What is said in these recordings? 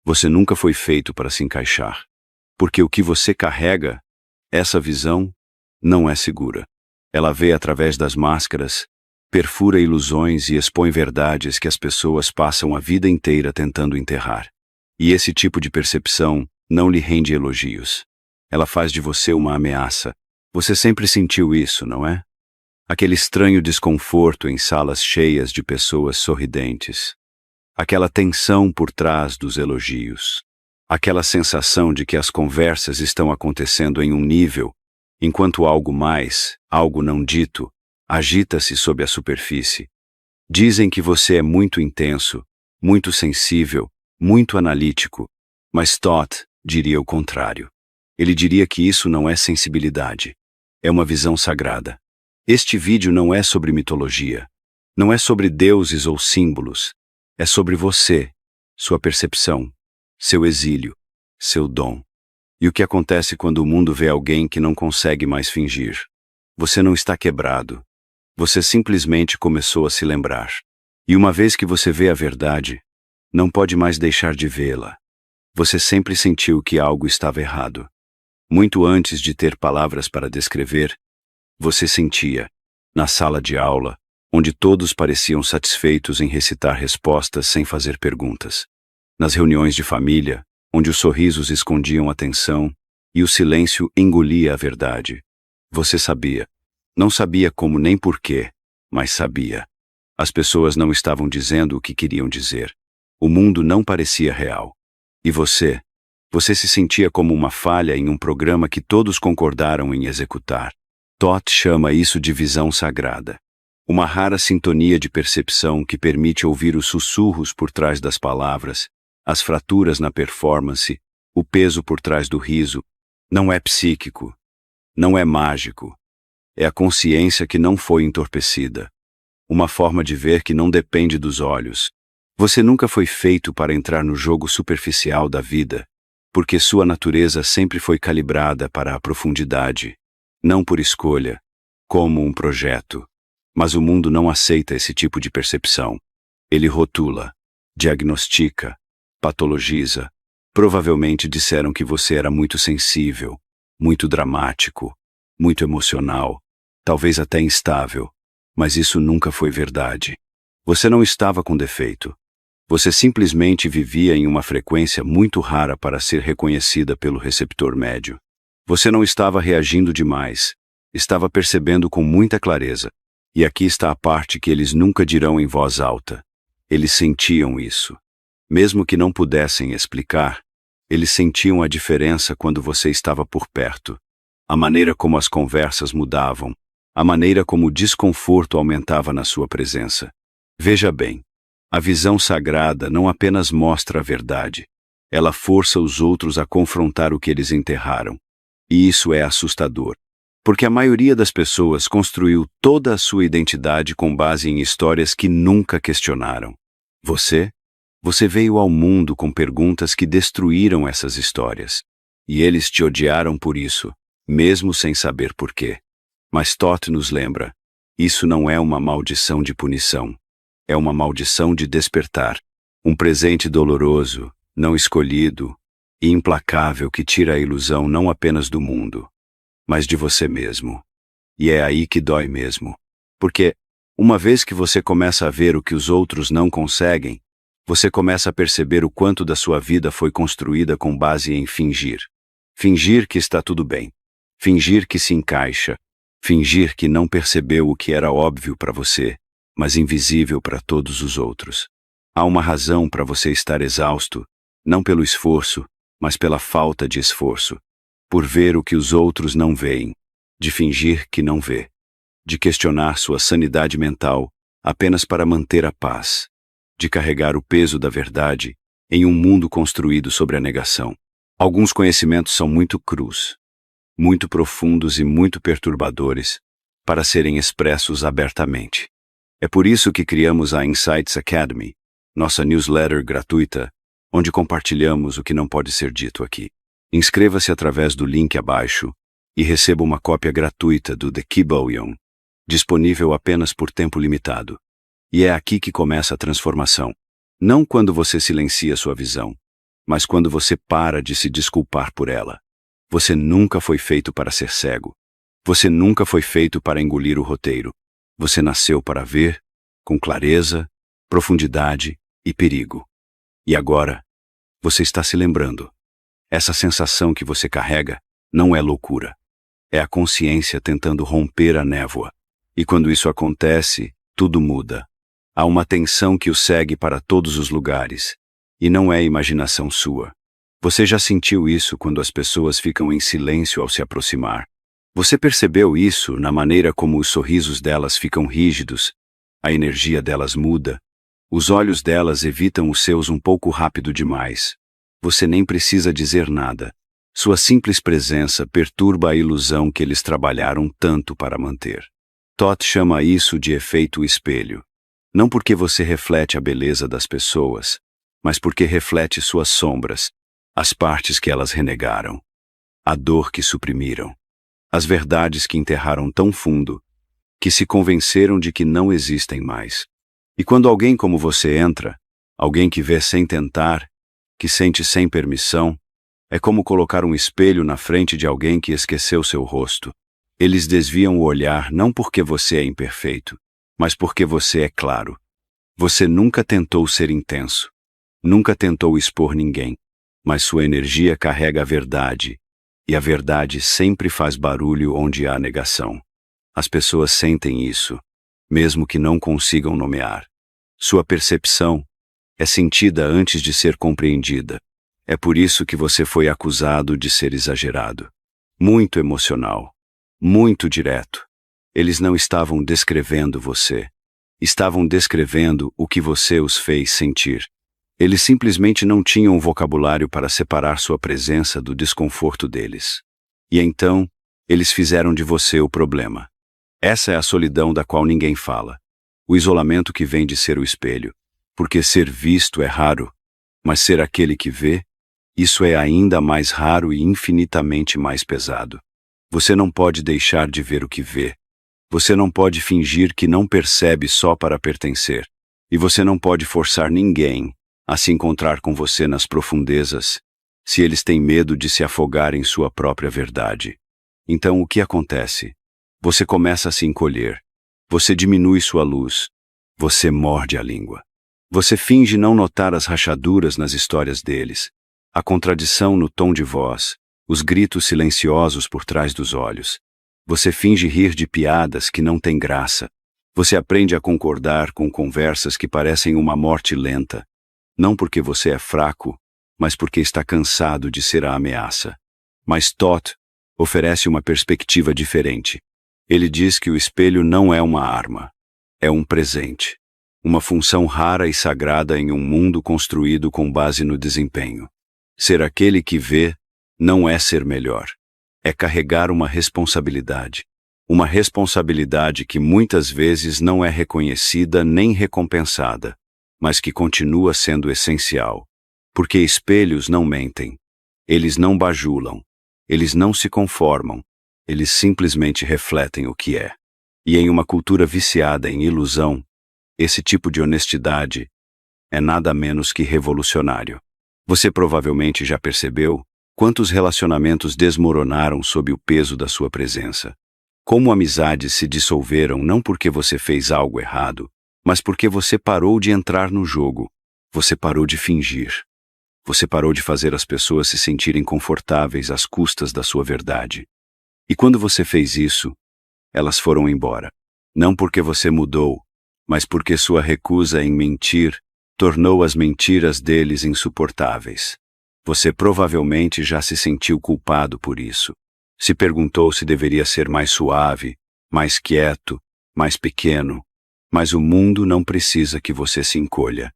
Você nunca foi feito para se encaixar. Porque o que você carrega, essa visão, não é segura. Ela vê através das máscaras, perfura ilusões e expõe verdades que as pessoas passam a vida inteira tentando enterrar. E esse tipo de percepção não lhe rende elogios. Ela faz de você uma ameaça. Você sempre sentiu isso, não é? Aquele estranho desconforto em salas cheias de pessoas sorridentes. Aquela tensão por trás dos elogios. Aquela sensação de que as conversas estão acontecendo em um nível, enquanto algo mais, algo não dito, agita-se sob a superfície. Dizem que você é muito intenso, muito sensível, muito analítico, mas Todd diria o contrário. Ele diria que isso não é sensibilidade, é uma visão sagrada. Este vídeo não é sobre mitologia, não é sobre deuses ou símbolos, é sobre você, sua percepção, seu exílio, seu dom. E o que acontece quando o mundo vê alguém que não consegue mais fingir? Você não está quebrado. Você simplesmente começou a se lembrar. E uma vez que você vê a verdade, não pode mais deixar de vê-la. Você sempre sentiu que algo estava errado. Muito antes de ter palavras para descrever, você sentia, na sala de aula, onde todos pareciam satisfeitos em recitar respostas sem fazer perguntas. Nas reuniões de família, onde os sorrisos escondiam a tensão e o silêncio engolia a verdade. Você sabia. Não sabia como nem porquê, mas sabia. As pessoas não estavam dizendo o que queriam dizer. O mundo não parecia real. E você se sentia como uma falha em um programa que todos concordaram em executar. Todd chama isso de visão sagrada. Uma rara sintonia de percepção que permite ouvir os sussurros por trás das palavras, as fraturas na performance, o peso por trás do riso. Não é psíquico. Não é mágico. É a consciência que não foi entorpecida. Uma forma de ver que não depende dos olhos. Você nunca foi feito para entrar no jogo superficial da vida, porque sua natureza sempre foi calibrada para a profundidade, não por escolha, como um projeto. Mas o mundo não aceita esse tipo de percepção. Ele rotula, diagnostica, patologiza. Provavelmente disseram que você era muito sensível, muito dramático, muito emocional, talvez até instável, mas isso nunca foi verdade. Você não estava com defeito. Você simplesmente vivia em uma frequência muito rara para ser reconhecida pelo receptor médio. Você não estava reagindo demais, estava percebendo com muita clareza. E aqui está a parte que eles nunca dirão em voz alta. Eles sentiam isso. Mesmo que não pudessem explicar, eles sentiam a diferença quando você estava por perto. A maneira como as conversas mudavam, a maneira como o desconforto aumentava na sua presença. Veja bem, a visão sagrada não apenas mostra a verdade, ela força os outros a confrontar o que eles enterraram. E isso é assustador. Porque a maioria das pessoas construiu toda a sua identidade com base em histórias que nunca questionaram. Você veio ao mundo com perguntas que destruíram essas histórias. E eles te odiaram por isso, mesmo sem saber por quê. Mas Todd nos lembra, isso não é uma maldição de punição. É uma maldição de despertar. Um presente doloroso, não escolhido e implacável que tira a ilusão não apenas do mundo, mas de você mesmo. E é aí que dói mesmo. Porque, uma vez que você começa a ver o que os outros não conseguem, você começa a perceber o quanto da sua vida foi construída com base em fingir. Fingir que está tudo bem. Fingir que se encaixa. Fingir que não percebeu o que era óbvio para você, mas invisível para todos os outros. Há uma razão para você estar exausto, não pelo esforço, mas pela falta de esforço. Por ver o que os outros não veem, de fingir que não vê, de questionar sua sanidade mental apenas para manter a paz, de carregar o peso da verdade em um mundo construído sobre a negação. Alguns conhecimentos são muito crus, muito profundos e muito perturbadores para serem expressos abertamente. É por isso que criamos a Insights Academy, nossa newsletter gratuita, onde compartilhamos o que não pode ser dito aqui. Inscreva-se através do link abaixo e receba uma cópia gratuita do The Kybalion, disponível apenas por tempo limitado. E é aqui que começa a transformação. Não quando você silencia sua visão, mas quando você para de se desculpar por ela. Você nunca foi feito para ser cego. Você nunca foi feito para engolir o roteiro. Você nasceu para ver, com clareza, profundidade e perigo. E agora, você está se lembrando. Essa sensação que você carrega não é loucura. É a consciência tentando romper a névoa. E quando isso acontece, tudo muda. Há uma tensão que o segue para todos os lugares. E não é imaginação sua. Você já sentiu isso quando as pessoas ficam em silêncio ao se aproximar. Você percebeu isso na maneira como os sorrisos delas ficam rígidos, a energia delas muda, os olhos delas evitam os seus um pouco rápido demais. Você nem precisa dizer nada. Sua simples presença perturba a ilusão que eles trabalharam tanto para manter. Todd chama isso de efeito espelho. Não porque você reflete a beleza das pessoas, mas porque reflete suas sombras, as partes que elas renegaram, a dor que suprimiram, as verdades que enterraram tão fundo, que se convenceram de que não existem mais. E quando alguém como você entra, alguém que vê sem tentar, que sente sem permissão, é como colocar um espelho na frente de alguém que esqueceu seu rosto. Eles desviam o olhar não porque você é imperfeito, mas porque você é claro. Você nunca tentou ser intenso, nunca tentou expor ninguém, mas sua energia carrega a verdade, e a verdade sempre faz barulho onde há negação. As pessoas sentem isso, mesmo que não consigam nomear. Sua percepção é sentida antes de ser compreendida. É por isso que você foi acusado de ser exagerado. Muito emocional. Muito direto. Eles não estavam descrevendo você. Estavam descrevendo o que você os fez sentir. Eles simplesmente não tinham vocabulário para separar sua presença do desconforto deles. E então, eles fizeram de você o problema. Essa é a solidão da qual ninguém fala. O isolamento que vem de ser o espelho. Porque ser visto é raro, mas ser aquele que vê, isso é ainda mais raro e infinitamente mais pesado. Você não pode deixar de ver o que vê. Você não pode fingir que não percebe só para pertencer. E você não pode forçar ninguém a se encontrar com você nas profundezas, se eles têm medo de se afogar em sua própria verdade. Então o que acontece? Você começa a se encolher. Você diminui sua luz. Você morde a língua. Você finge não notar as rachaduras nas histórias deles, a contradição no tom de voz, os gritos silenciosos por trás dos olhos. Você finge rir de piadas que não têm graça. Você aprende a concordar com conversas que parecem uma morte lenta, não porque você é fraco, mas porque está cansado de ser a ameaça. Mas Todd oferece uma perspectiva diferente. Ele diz que o espelho não é uma arma, é um presente. Uma função rara e sagrada em um mundo construído com base no desempenho. Ser aquele que vê não é ser melhor. É carregar uma responsabilidade. Uma responsabilidade que muitas vezes não é reconhecida nem recompensada, mas que continua sendo essencial. Porque espelhos não mentem. Eles não bajulam. Eles não se conformam. Eles simplesmente refletem o que é. E em uma cultura viciada em ilusão, esse tipo de honestidade é nada menos que revolucionário. Você provavelmente já percebeu quantos relacionamentos desmoronaram sob o peso da sua presença. Como amizades se dissolveram não porque você fez algo errado, mas porque você parou de entrar no jogo. Você parou de fingir. Você parou de fazer as pessoas se sentirem confortáveis às custas da sua verdade. E quando você fez isso, elas foram embora. Não porque você mudou, mas porque sua recusa em mentir tornou as mentiras deles insuportáveis. Você provavelmente já se sentiu culpado por isso. Se perguntou se deveria ser mais suave, mais quieto, mais pequeno. Mas o mundo não precisa que você se encolha.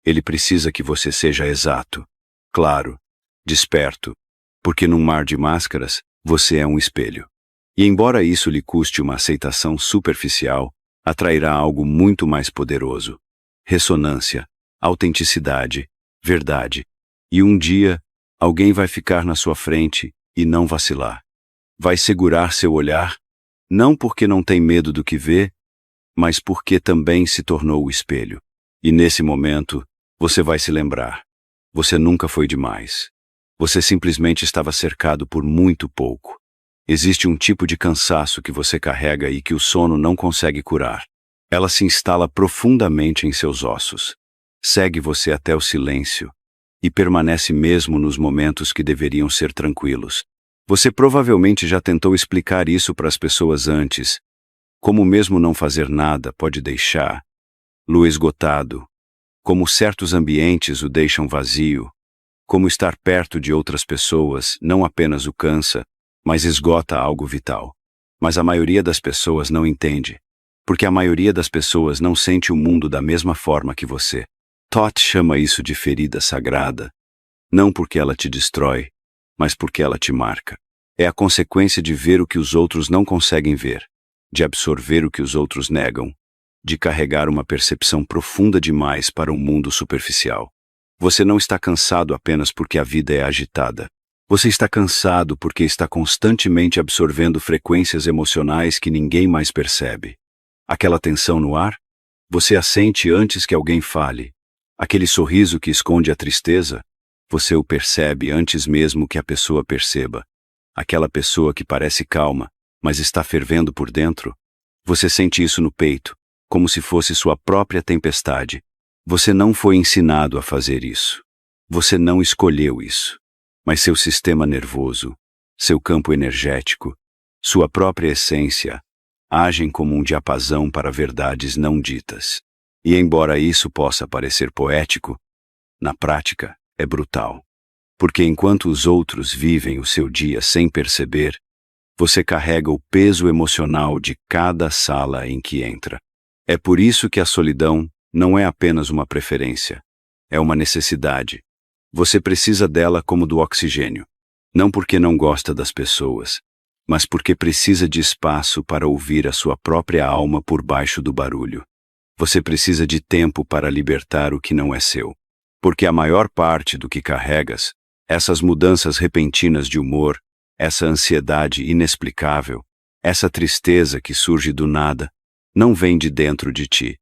Ele precisa que você seja exato, claro, desperto, porque num mar de máscaras, você é um espelho. E embora isso lhe custe uma aceitação superficial, atrairá algo muito mais poderoso. Ressonância, autenticidade, verdade. E um dia, alguém vai ficar na sua frente e não vacilar. Vai segurar seu olhar, não porque não tem medo do que vê, mas porque também se tornou o espelho. E nesse momento, você vai se lembrar. Você nunca foi demais. Você simplesmente estava cercado por muito pouco. Existe um tipo de cansaço que você carrega e que o sono não consegue curar. Ela se instala profundamente em seus ossos. Segue você até o silêncio e permanece mesmo nos momentos que deveriam ser tranquilos. Você provavelmente já tentou explicar isso para as pessoas antes, como mesmo não fazer nada pode deixá-lo esgotado, como certos ambientes o deixam vazio, como estar perto de outras pessoas não apenas o cansa, mas esgota algo vital. Mas a maioria das pessoas não entende, porque a maioria das pessoas não sente o mundo da mesma forma que você. Todd chama isso de ferida sagrada, não porque ela te destrói, mas porque ela te marca. É a consequência de ver o que os outros não conseguem ver, de absorver o que os outros negam, de carregar uma percepção profunda demais para um mundo superficial. Você não está cansado apenas porque a vida é agitada. Você está cansado porque está constantemente absorvendo frequências emocionais que ninguém mais percebe. Aquela tensão no ar? Você a sente antes que alguém fale. Aquele sorriso que esconde a tristeza? Você o percebe antes mesmo que a pessoa perceba. Aquela pessoa que parece calma, mas está fervendo por dentro? Você sente isso no peito, como se fosse sua própria tempestade. Você não foi ensinado a fazer isso. Você não escolheu isso. Mas seu sistema nervoso, seu campo energético, sua própria essência, agem como um diapasão para verdades não ditas. E embora isso possa parecer poético, na prática é brutal. Porque enquanto os outros vivem o seu dia sem perceber, você carrega o peso emocional de cada sala em que entra. É por isso que a solidão não é apenas uma preferência, é uma necessidade. Você precisa dela como do oxigênio, não porque não gosta das pessoas, mas porque precisa de espaço para ouvir a sua própria alma por baixo do barulho. Você precisa de tempo para libertar o que não é seu. Porque a maior parte do que carregas, essas mudanças repentinas de humor, essa ansiedade inexplicável, essa tristeza que surge do nada, não vem de dentro de ti.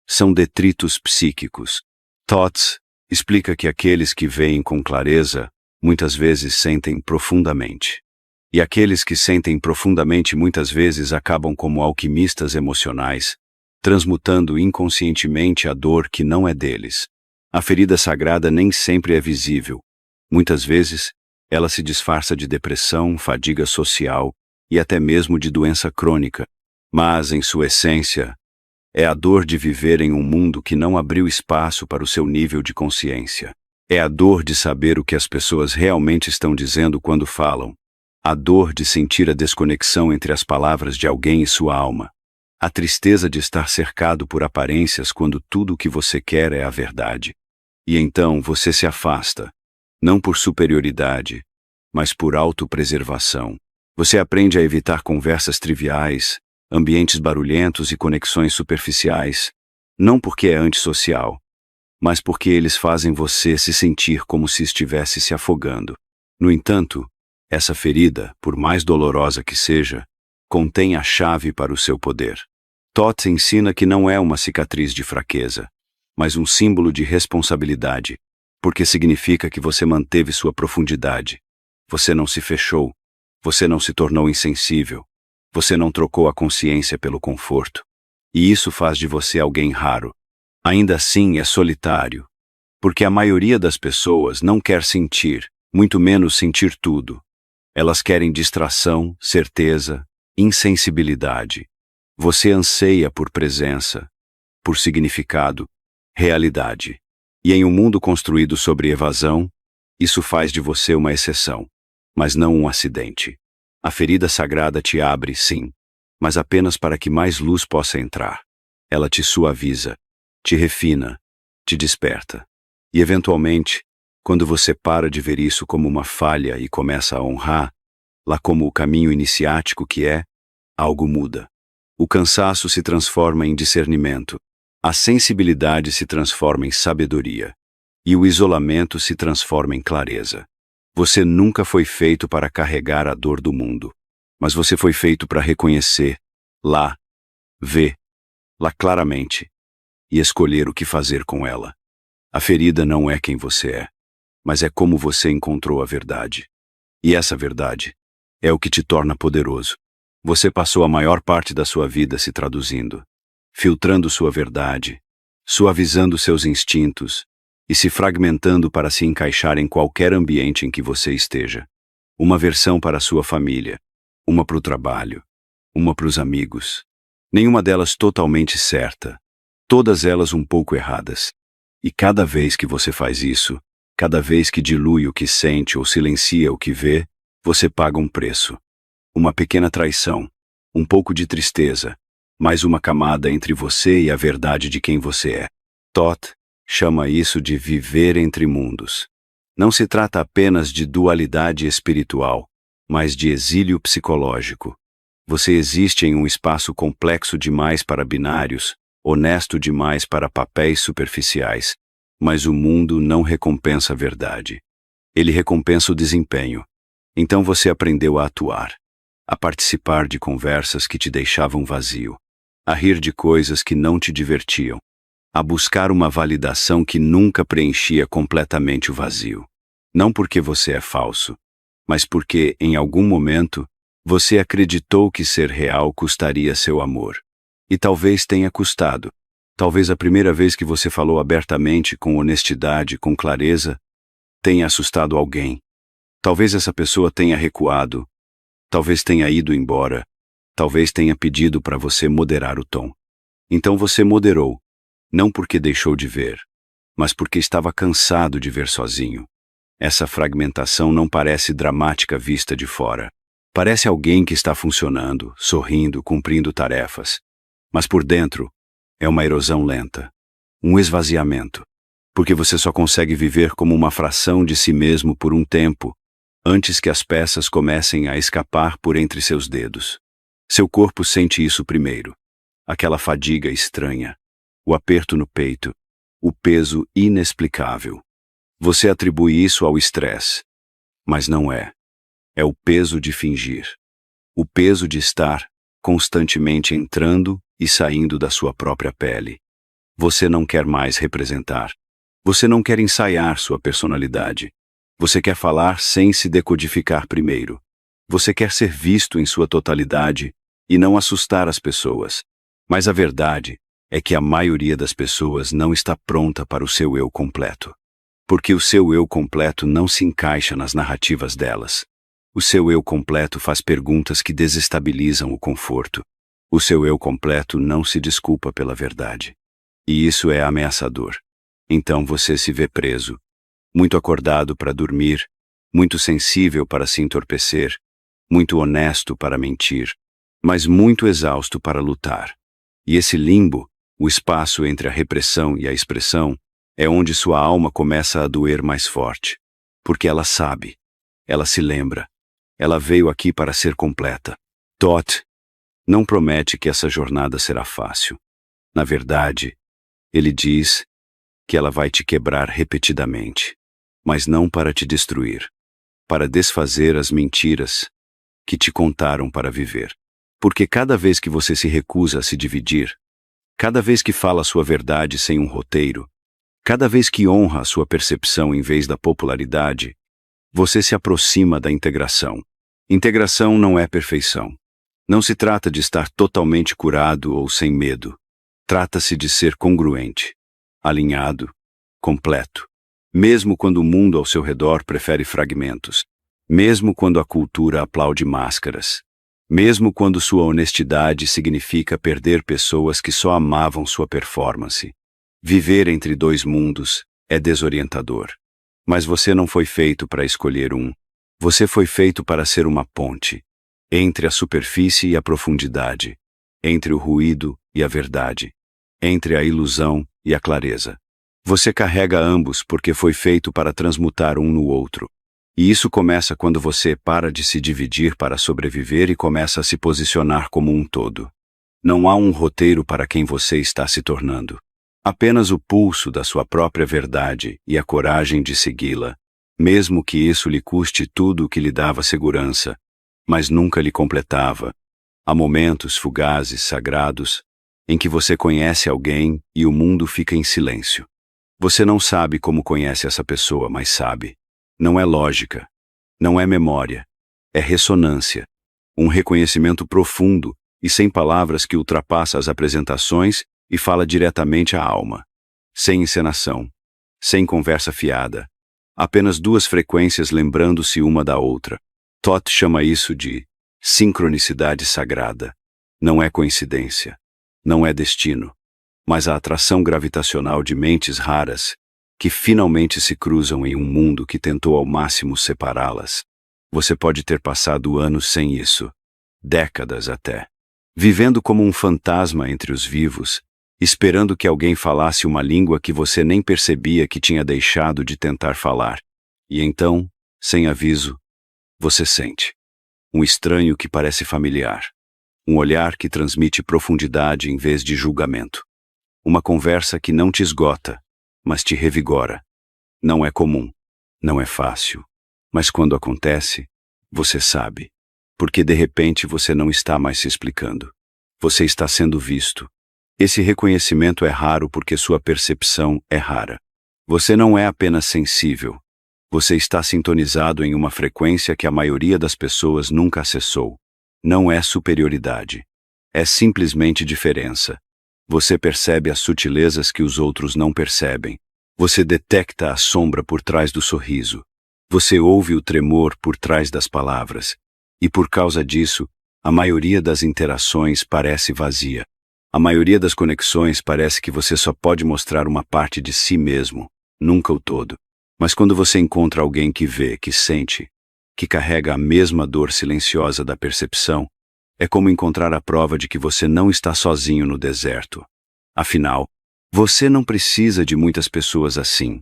São detritos psíquicos. Tots explica que aqueles que veem com clareza, muitas vezes sentem profundamente. E aqueles que sentem profundamente muitas vezes acabam como alquimistas emocionais, transmutando inconscientemente a dor que não é deles. A ferida sagrada nem sempre é visível. Muitas vezes, ela se disfarça de depressão, fadiga social e até mesmo de doença crônica. Mas, em sua essência, é a dor de viver em um mundo que não abriu espaço para o seu nível de consciência. É a dor de saber o que as pessoas realmente estão dizendo quando falam. A dor de sentir a desconexão entre as palavras de alguém e sua alma. A tristeza de estar cercado por aparências quando tudo o que você quer é a verdade. E então você se afasta, não por superioridade, mas por autopreservação. Você aprende a evitar conversas triviais, ambientes barulhentos e conexões superficiais, não porque é antissocial, mas porque eles fazem você se sentir como se estivesse se afogando. No entanto, essa ferida, por mais dolorosa que seja, contém a chave para o seu poder. Tots ensina que não é uma cicatriz de fraqueza, mas um símbolo de responsabilidade, porque significa que você manteve sua profundidade. Você não se fechou, você não se tornou insensível, você não trocou a consciência pelo conforto. E isso faz de você alguém raro. Ainda assim é solitário, porque a maioria das pessoas não quer sentir, muito menos sentir tudo. Elas querem distração, certeza, insensibilidade. Você anseia por presença, por significado, realidade. E em um mundo construído sobre evasão, isso faz de você uma exceção, mas não um acidente. A ferida sagrada te abre, sim, mas apenas para que mais luz possa entrar. Ela te suaviza, te refina, te desperta. E eventualmente, quando você para de ver isso como uma falha e começa a honrar, lá como o caminho iniciático que é, algo muda. O cansaço se transforma em discernimento, a sensibilidade se transforma em sabedoria, e o isolamento se transforma em clareza. Você nunca foi feito para carregar a dor do mundo, mas você foi feito para reconhecer, ver, lá claramente, e escolher o que fazer com ela. A ferida não é quem você é. mas é como você encontrou a verdade. E essa verdade é o que te torna poderoso. Você passou a maior parte da sua vida se traduzindo, filtrando sua verdade, suavizando seus instintos e se fragmentando para se encaixar em qualquer ambiente em que você esteja. Uma versão para a sua família, uma para o trabalho, uma para os amigos. Nenhuma delas totalmente certa, todas elas um pouco erradas. E cada vez que você faz isso, cada vez que dilui o que sente ou silencia o que vê, você paga um preço. Uma pequena traição, um pouco de tristeza, mais uma camada entre você e a verdade de quem você é. Todd chama isso de viver entre mundos. Não se trata apenas de dualidade espiritual, mas de exílio psicológico. Você existe em um espaço complexo demais para binários, honesto demais para papéis superficiais, mas o mundo não recompensa a verdade. Ele recompensa o desempenho. Então você aprendeu a atuar, a participar de conversas que te deixavam vazio, a rir de coisas que não te divertiam, a buscar uma validação que nunca preenchia completamente o vazio. Não porque você é falso, mas porque, em algum momento, você acreditou que ser real custaria seu amor. E talvez tenha custado. Talvez a primeira vez que você falou abertamente, com honestidade, com clareza, tenha assustado alguém. Talvez essa pessoa tenha recuado. Talvez tenha ido embora. Talvez tenha pedido para você moderar o tom. Então você moderou, não porque deixou de ver, mas porque estava cansado de ver sozinho. Essa fragmentação não parece dramática vista de fora. Parece alguém que está funcionando, sorrindo, cumprindo tarefas. Mas por dentro, é uma erosão lenta, um esvaziamento. Porque você só consegue viver como uma fração de si mesmo por um tempo, antes que as peças comecem a escapar por entre seus dedos. Seu corpo sente isso primeiro. Aquela fadiga estranha, o aperto no peito, o peso inexplicável. Você atribui isso ao estresse, mas não é. É o peso de fingir. O peso de estar constantemente entrando e saindo da sua própria pele. Você não quer mais representar. Você não quer ensaiar sua personalidade. Você quer falar sem se decodificar primeiro. Você quer ser visto em sua totalidade e não assustar as pessoas. Mas a verdade é que a maioria das pessoas não está pronta para o seu eu completo. Porque o seu eu completo não se encaixa nas narrativas delas. O seu eu completo faz perguntas que desestabilizam o conforto. O seu eu completo não se desculpa pela verdade. E isso é ameaçador. Então você se vê preso, muito acordado para dormir, muito sensível para se entorpecer, muito honesto para mentir, mas muito exausto para lutar. E esse limbo, o espaço entre a repressão e a expressão, é onde sua alma começa a doer mais forte. Porque ela sabe, ela se lembra, ela veio aqui para ser completa. Todd não promete que essa jornada será fácil. Na verdade, ele diz que ela vai te quebrar repetidamente, mas não para te destruir, para desfazer as mentiras que te contaram para viver. Porque cada vez que você se recusa a se dividir, cada vez que fala sua verdade sem um roteiro, cada vez que honra a sua percepção em vez da popularidade, você se aproxima da integração. Integração não é perfeição. Não se trata de estar totalmente curado ou sem medo. Trata-se de ser congruente, alinhado, completo. Mesmo quando o mundo ao seu redor prefere fragmentos. Mesmo quando a cultura aplaude máscaras. Mesmo quando sua honestidade significa perder pessoas que só amavam sua performance. Viver entre dois mundos é desorientador. Mas você não foi feito para escolher um. Você foi feito para ser uma ponte entre a superfície e a profundidade, entre o ruído e a verdade, entre a ilusão e a clareza. Você carrega ambos porque foi feito para transmutar um no outro. E isso começa quando você para de se dividir para sobreviver e começa a se posicionar como um todo. Não há um roteiro para quem você está se tornando. Apenas o pulso da sua própria verdade e a coragem de segui-la, mesmo que isso lhe custe tudo o que lhe dava segurança, mas nunca lhe completava. Há momentos fugazes, sagrados, em que você conhece alguém e o mundo fica em silêncio. Você não sabe como conhece essa pessoa, mas sabe. Não é lógica. Não é memória. É ressonância. Um reconhecimento profundo e sem palavras que ultrapassa as apresentações e fala diretamente à alma. Sem encenação. Sem conversa fiada. Apenas duas frequências lembrando-se uma da outra. Toth chama isso de sincronicidade sagrada. Não é coincidência. Não é destino. Mas a atração gravitacional de mentes raras que finalmente se cruzam em um mundo que tentou ao máximo separá-las. Você pode ter passado anos sem isso. Décadas até. Vivendo como um fantasma entre os vivos, esperando que alguém falasse uma língua que você nem percebia que tinha deixado de tentar falar. E então, sem aviso, você sente. Um estranho que parece familiar. Um olhar que transmite profundidade em vez de julgamento. Uma conversa que não te esgota, mas te revigora. Não é comum. Não é fácil. Mas quando acontece, você sabe. Porque de repente você não está mais se explicando. Você está sendo visto. Esse reconhecimento é raro porque sua percepção é rara. Você não é apenas sensível. Você está sintonizado em uma frequência que a maioria das pessoas nunca acessou. Não é superioridade. É simplesmente diferença. Você percebe as sutilezas que os outros não percebem. Você detecta a sombra por trás do sorriso. Você ouve o tremor por trás das palavras. E por causa disso, a maioria das interações parece vazia. A maioria das conexões parece que você só pode mostrar uma parte de si mesmo, nunca o todo. Mas quando você encontra alguém que vê, que sente, que carrega a mesma dor silenciosa da percepção, é como encontrar a prova de que você não está sozinho no deserto. Afinal, você não precisa de muitas pessoas assim.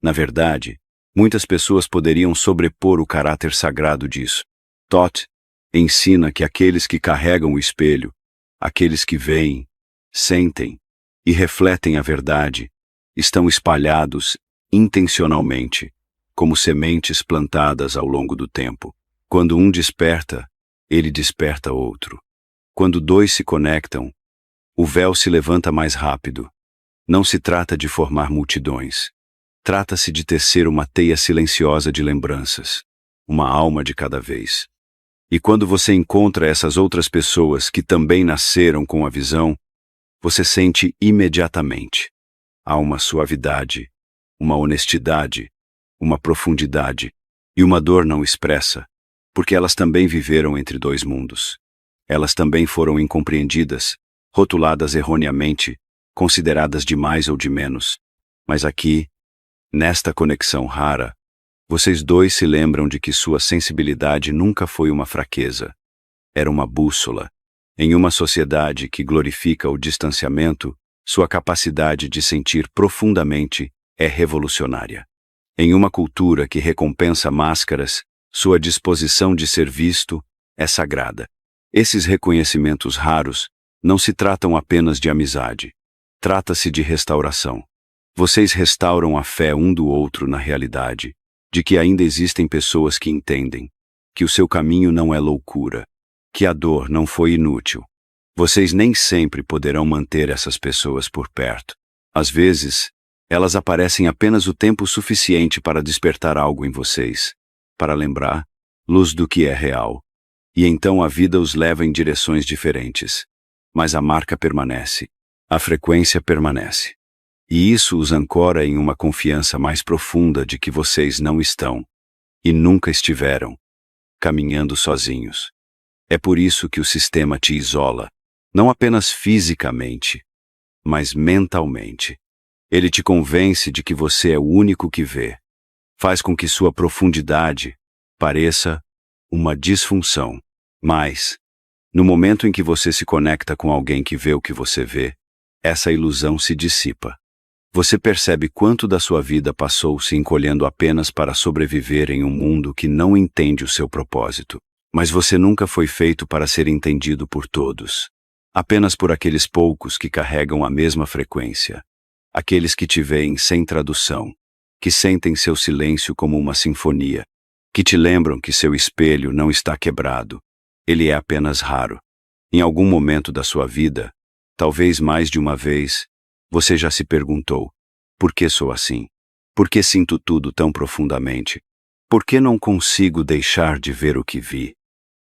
Na verdade, muitas pessoas poderiam sobrepor o caráter sagrado disso. Toth ensina que aqueles que carregam o espelho, aqueles que veem, sentem e refletem a verdade, estão espalhados intencionalmente, como sementes plantadas ao longo do tempo. Quando um desperta, ele desperta outro. Quando dois se conectam, o véu se levanta mais rápido. Não se trata de formar multidões. Trata-se de tecer uma teia silenciosa de lembranças, uma alma de cada vez. E quando você encontra essas outras pessoas que também nasceram com a visão, você sente imediatamente. Há uma suavidade, uma honestidade, uma profundidade e uma dor não expressa, porque elas também viveram entre dois mundos. Elas também foram incompreendidas, rotuladas erroneamente, consideradas de mais ou de menos. Mas aqui, nesta conexão rara, vocês dois se lembram de que sua sensibilidade nunca foi uma fraqueza. Era uma bússola. Em uma sociedade que glorifica o distanciamento, sua capacidade de sentir profundamente é revolucionária. Em uma cultura que recompensa máscaras, sua disposição de ser visto é sagrada. Esses reconhecimentos raros não se tratam apenas de amizade. Trata-se de restauração. Vocês restauram a fé um do outro na realidade, de que ainda existem pessoas que entendem, que o seu caminho não é loucura, que a dor não foi inútil. Vocês nem sempre poderão manter essas pessoas por perto. Às vezes, elas aparecem apenas o tempo suficiente para despertar algo em vocês, para lembrar, luz do que é real. E então a vida os leva em direções diferentes. Mas a marca permanece, a frequência permanece. E isso os ancora em uma confiança mais profunda de que vocês não estão, e nunca estiveram, caminhando sozinhos. É por isso que o sistema te isola, não apenas fisicamente, mas mentalmente. Ele te convence de que você é o único que vê. Faz com que sua profundidade pareça uma disfunção. Mas, no momento em que você se conecta com alguém que vê o que você vê, essa ilusão se dissipa. Você percebe quanto da sua vida passou se encolhendo apenas para sobreviver em um mundo que não entende o seu propósito. Mas você nunca foi feito para ser entendido por todos. Apenas por aqueles poucos que carregam a mesma frequência. Aqueles que te veem sem tradução, que sentem seu silêncio como uma sinfonia, que te lembram que seu espelho não está quebrado. Ele é apenas raro. Em algum momento da sua vida, talvez mais de uma vez, você já se perguntou: Por que sou assim? Por que sinto tudo tão profundamente? Por que não consigo deixar de ver o que vi,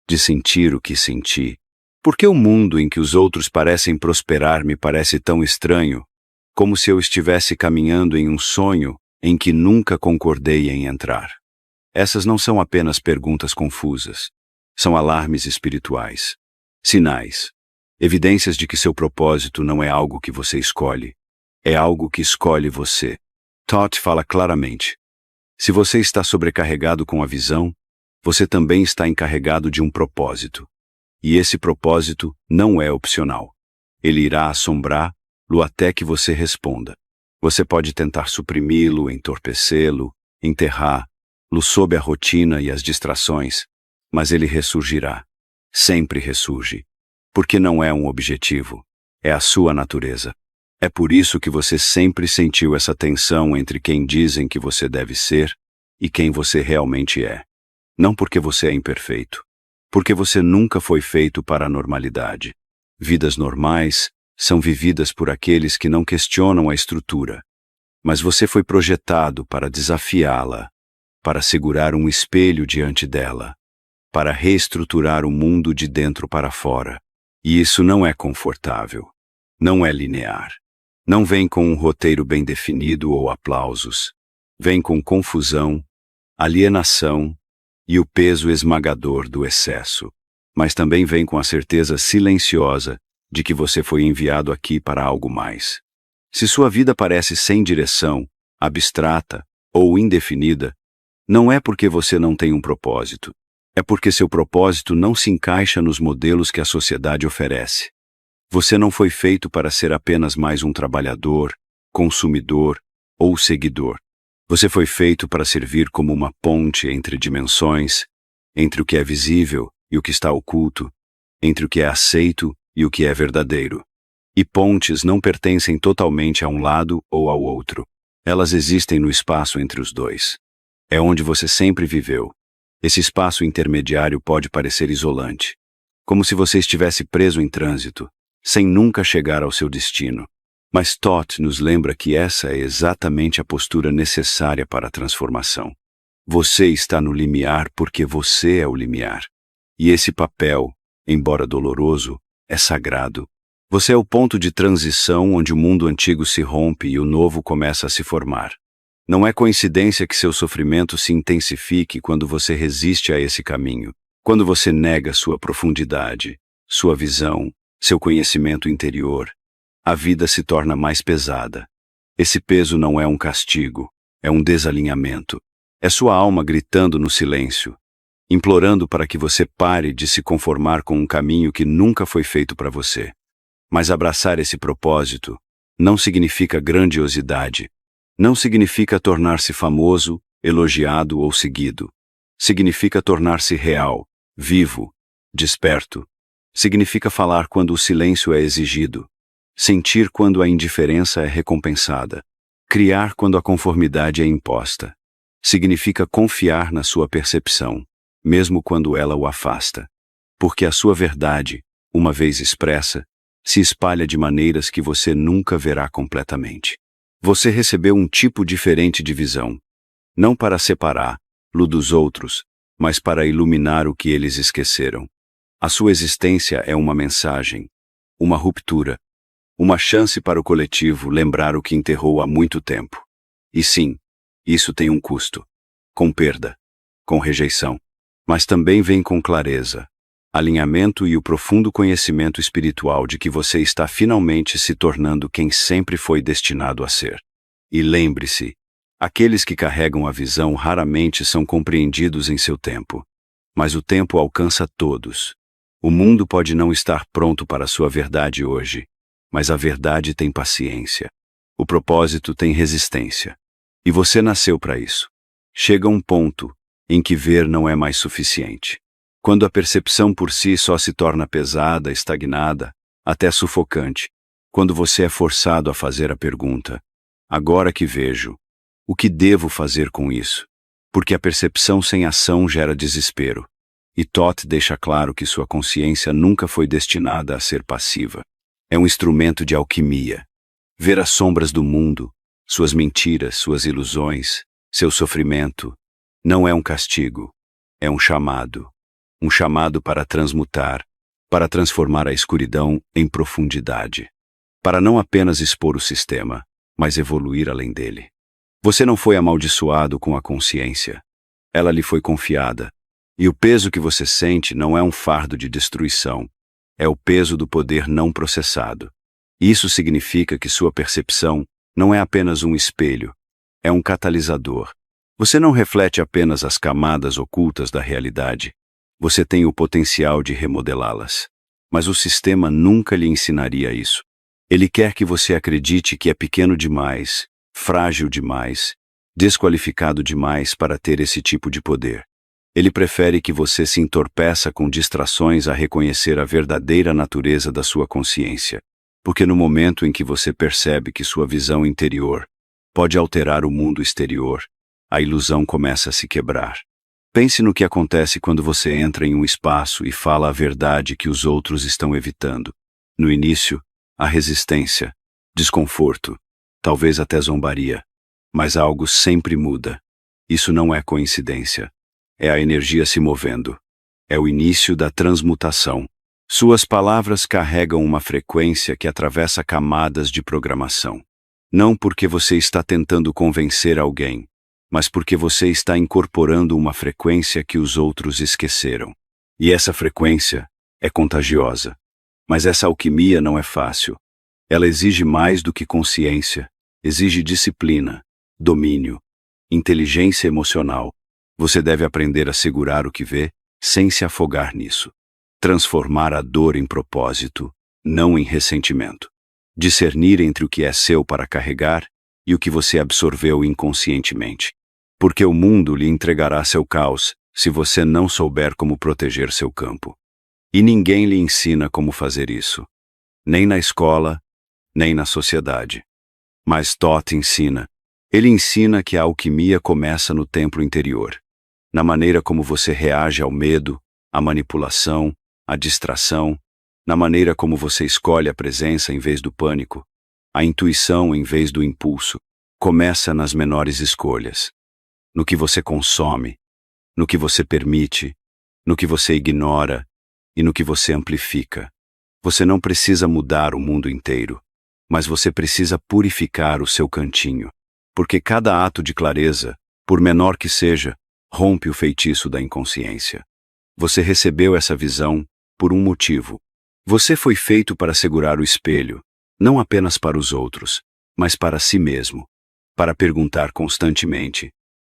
de sentir o que senti? Por que o mundo em que os outros parecem prosperar me parece tão estranho, como se eu estivesse caminhando em um sonho em que nunca concordei em entrar? Essas não são apenas perguntas confusas. São alarmes espirituais, sinais, evidências de que seu propósito não é algo que você escolhe, é algo que escolhe você. Todd fala claramente: se você está sobrecarregado com a visão, você também está encarregado de um propósito. E esse propósito não é opcional. Ele irá assombrá-lo até que você responda. Você pode tentar suprimi-lo, entorpecê-lo, enterrá-lo sob a rotina e as distrações, mas ele ressurgirá. Sempre ressurge. Porque não é um objetivo, é a sua natureza. É por isso que você sempre sentiu essa tensão entre quem dizem que você deve ser e quem você realmente é. Não porque você é imperfeito. Porque você nunca foi feito para a normalidade. Vidas normais são vividas por aqueles que não questionam a estrutura. Mas você foi projetado para desafiá-la, para segurar um espelho diante dela, para reestruturar o mundo de dentro para fora. E isso não é confortável. Não é linear. Não vem com um roteiro bem definido ou aplausos. Vem com confusão, alienação e o peso esmagador do excesso. Mas também vem com a certeza silenciosa de que você foi enviado aqui para algo mais. Se sua vida parece sem direção, abstrata ou indefinida, não é porque você não tem um propósito. É porque seu propósito não se encaixa nos modelos que a sociedade oferece. Você não foi feito para ser apenas mais um trabalhador, consumidor ou seguidor. Você foi feito para servir como uma ponte entre dimensões, entre o que é visível e o que está oculto, entre o que é aceito e o que é verdadeiro. E pontes não pertencem totalmente a um lado ou ao outro. Elas existem no espaço entre os dois. É onde você sempre viveu. Esse espaço intermediário pode parecer isolante, como se você estivesse preso em trânsito, sem nunca chegar ao seu destino. Mas Todd nos lembra que essa é exatamente a postura necessária para a transformação. Você está no limiar porque você é o limiar. E esse papel, embora doloroso, é sagrado. Você é o ponto de transição onde o mundo antigo se rompe e o novo começa a se formar. Não é coincidência que seu sofrimento se intensifique quando você resiste a esse caminho, quando você nega sua profundidade, sua visão, seu conhecimento interior. A vida se torna mais pesada. Esse peso não é um castigo, é um desalinhamento. É sua alma gritando no silêncio, implorando para que você pare de se conformar com um caminho que nunca foi feito para você. Mas abraçar esse propósito não significa grandiosidade, não significa tornar-se famoso, elogiado ou seguido. Significa tornar-se real, vivo, desperto. Significa falar quando o silêncio é exigido, sentir quando a indiferença é recompensada, criar quando a conformidade é imposta. Significa confiar na sua percepção, mesmo quando ela o afasta. Porque a sua verdade, uma vez expressa, se espalha de maneiras que você nunca verá completamente. Você recebeu um tipo diferente de visão, não para separá-lo dos outros, mas para iluminar o que eles esqueceram. A sua existência é uma mensagem, uma ruptura, uma chance para o coletivo lembrar o que enterrou há muito tempo. E sim, isso tem um custo, com perda, com rejeição, mas também vem com clareza, alinhamento e o profundo conhecimento espiritual de que você está finalmente se tornando quem sempre foi destinado a ser. E lembre-se, aqueles que carregam a visão raramente são compreendidos em seu tempo, mas o tempo alcança todos. O mundo pode não estar pronto para a sua verdade hoje, mas a verdade tem paciência. O propósito tem resistência. E você nasceu para isso. Chega um ponto em que ver não é mais suficiente. Quando a percepção por si só se torna pesada, estagnada, até sufocante. Quando você é forçado a fazer a pergunta: agora que vejo, o que devo fazer com isso? Porque a percepção sem ação gera desespero. E Todd deixa claro que sua consciência nunca foi destinada a ser passiva. É um instrumento de alquimia. Ver as sombras do mundo, suas mentiras, suas ilusões, seu sofrimento, não é um castigo, é um chamado. Um chamado para transmutar, para transformar a escuridão em profundidade. Para não apenas expor o sistema, mas evoluir além dele. Você não foi amaldiçoado com a consciência. Ela lhe foi confiada. E o peso que você sente não é um fardo de destruição. É o peso do poder não processado. Isso significa que sua percepção não é apenas um espelho, é um catalisador. Você não reflete apenas as camadas ocultas da realidade. Você tem o potencial de remodelá-las. Mas o sistema nunca lhe ensinaria isso. Ele quer que você acredite que é pequeno demais, frágil demais, desqualificado demais para ter esse tipo de poder. Ele prefere que você se entorpeça com distrações a reconhecer a verdadeira natureza da sua consciência. Porque no momento em que você percebe que sua visão interior pode alterar o mundo exterior, a ilusão começa a se quebrar. Pense no que acontece quando você entra em um espaço e fala a verdade que os outros estão evitando. No início, há resistência, desconforto, talvez até zombaria. Mas algo sempre muda. Isso não é coincidência. É a energia se movendo. É o início da transmutação. Suas palavras carregam uma frequência que atravessa camadas de programação. Não porque você está tentando convencer alguém, mas porque você está incorporando uma frequência que os outros esqueceram. E essa frequência é contagiosa. Mas essa alquimia não é fácil. Ela exige mais do que consciência, exige disciplina, domínio, inteligência emocional. Você deve aprender a segurar o que vê sem se afogar nisso. Transformar a dor em propósito, não em ressentimento. Discernir entre o que é seu para carregar e o que você absorveu inconscientemente. Porque o mundo lhe entregará seu caos se você não souber como proteger seu campo. E ninguém lhe ensina como fazer isso. Nem na escola, nem na sociedade. Mas Thoth ensina. Ele ensina que a alquimia começa no templo interior. Na maneira como você reage ao medo, à manipulação, à distração, na maneira como você escolhe a presença em vez do pânico, a intuição em vez do impulso, começa nas menores escolhas. No que você consome, no que você permite, no que você ignora e no que você amplifica. Você não precisa mudar o mundo inteiro, mas você precisa purificar o seu cantinho, porque cada ato de clareza, por menor que seja, rompe o feitiço da inconsciência. Você recebeu essa visão por um motivo. Você foi feito para segurar o espelho, não apenas para os outros, mas para si mesmo, para perguntar constantemente: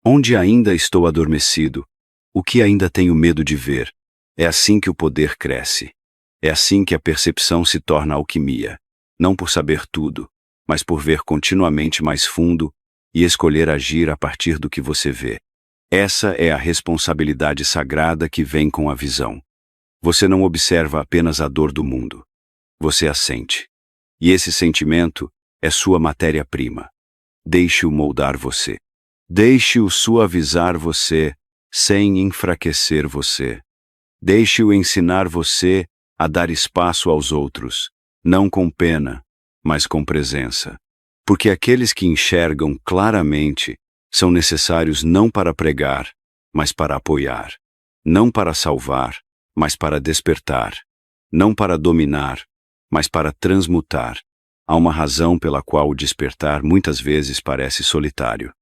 onde ainda estou adormecido? O que ainda tenho medo de ver? É assim que o poder cresce. É assim que a percepção se torna alquimia, não por saber tudo, mas por ver continuamente mais fundo e escolher agir a partir do que você vê. Essa é a responsabilidade sagrada que vem com a visão. Você não observa apenas a dor do mundo. Você a sente. E esse sentimento é sua matéria-prima. Deixe-o moldar você. Deixe-o suavizar você, sem enfraquecer você. Deixe-o ensinar você a dar espaço aos outros, não com pena, mas com presença. Porque aqueles que enxergam claramente são necessários não para pregar, mas para apoiar. Não para salvar, mas para despertar. Não para dominar, mas para transmutar. Há uma razão pela qual o despertar muitas vezes parece solitário.